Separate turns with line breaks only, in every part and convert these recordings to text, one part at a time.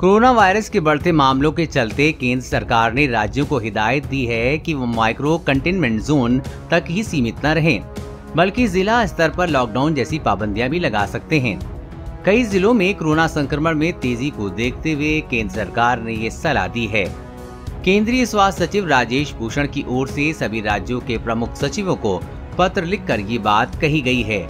Corona virus के बढ़ते मामलों के चलते केंद्र सरकार ने राज्यों को हिदायत दी है कि वो माइक्रो कंटेनमेंट जोन तक ही सीमित न रहें, बल्कि जिला स्तर पर लॉकडाउन जैसी पाबंदियां भी लगा सकते हैं। कई जिलों में कोरोना संक्रमण में तेजी को देखते हुए केंद्र सरकार ने ये सलाह दी है। केंद्रीय स्वास्थ्य सचिव राजेश भूषण की ओर से सभी राज्यों के प्रमुख सचिवों को पत्र लिखकर ये बात कही गई है।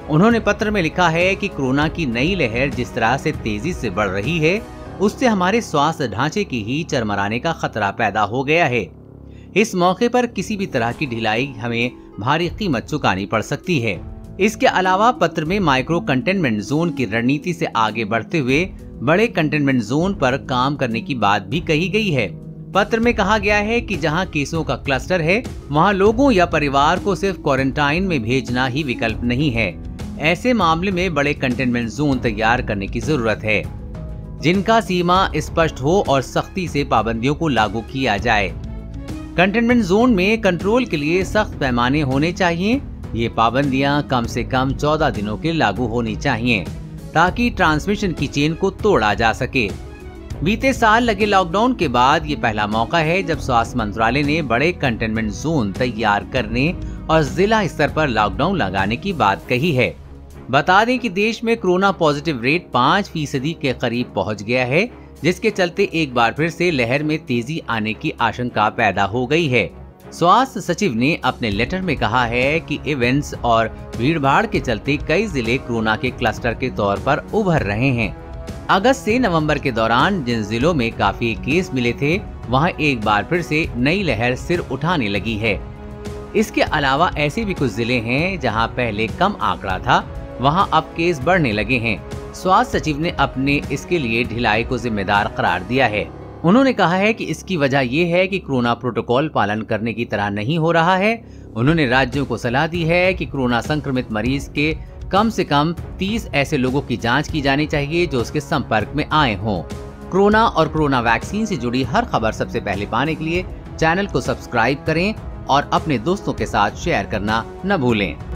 उन्होंने पत्र में लिखा है कि कोरोना की नई लहर जिस तरह से तेजी से बढ़ रही है, उससे हमारे स्वास्थ्य ढांचे की ही चरमराने का खतरा पैदा हो गया है। इस मौके पर किसी भी तरह की ढिलाई हमें भारी कीमत चुकानी पड़ सकती है। इसके अलावा पत्र में माइक्रो कंटेनमेंट जोन की रणनीति से आगे बढ़ते हुए बड़े कंटेनमेंट जोन पर काम करने की बात भी कही गई है। पत्र में कहा गया है कि जहां केसों का क्लस्टर है, वहां लोगों या परिवार को सिर्फ क्वारंटाइन में भेजना ही विकल्प नहीं है। ऐसे मामले में बड़े कंटेनमेंट जोन तैयार करने की जरूरत है, जिनका सीमा स्पष्ट हो और सख्ती से पाबंदियों को लागू किया जाए। कंटेनमेंट जोन में कंट्रोल के लिए सख्त पैमाने होने चाहिए। ये पाबंदियां कम से कम 14 दिनों के लागू होनी चाहिए, ताकि ट्रांसमिशन की चेन को तोड़ा जा सके। बीते साल लगे लॉकडाउन के बाद ये पहला मौका है जब स्वास्थ्य मंत्रालय ने बड़े कंटेनमेंट जोन तैयार करने और जिला स्तर पर लॉकडाउन लगाने की बात कही है। बता दें कि देश में कोरोना पॉजिटिव रेट 5% के करीब पहुंच गया है, जिसके चलते एक बार फिर से लहर में तेजी आने की आशंका पैदा हो गई है। स्वास्थ्य सचिव ने अपने लेटर में कहा है कि इवेंट्स और भीड़भाड़ के चलते कई जिले कोरोना के क्लस्टर के तौर पर उभर रहे हैं। अगस्त से नवंबर के दौरान जिन जिलों में काफी केस मिले थे, वहां एक बार फिर से नई लहर सिर उठाने लगी है। इसके अलावा ऐसे भी कुछ जिले हैं जहां पहले कम आंकड़ा था, वहां अब केस बढ़ने लगे हैं। स्वास्थ्य सचिव ने अपने इसके लिए ढिलाई को जिम्मेदार करार दिया है। उन्होंने कहा है कि इसकी वजह ये है कि कोरोना प्रोटोकॉल पालन करने की तरह नहीं हो रहा है। उन्होंने राज्यों को सलाह दी है कि कोरोना संक्रमित मरीज के कम से कम 30 ऐसे लोगों की जांच की जानी चाहिए जो उसके संपर्क में आए हों। कोरोना और कोरोना वैक्सीन से जुड़ी हर खबर सबसे पहले पाने के लिए चैनल को सब्सक्राइब करें और अपने दोस्तों के साथ शेयर करना न भूलें।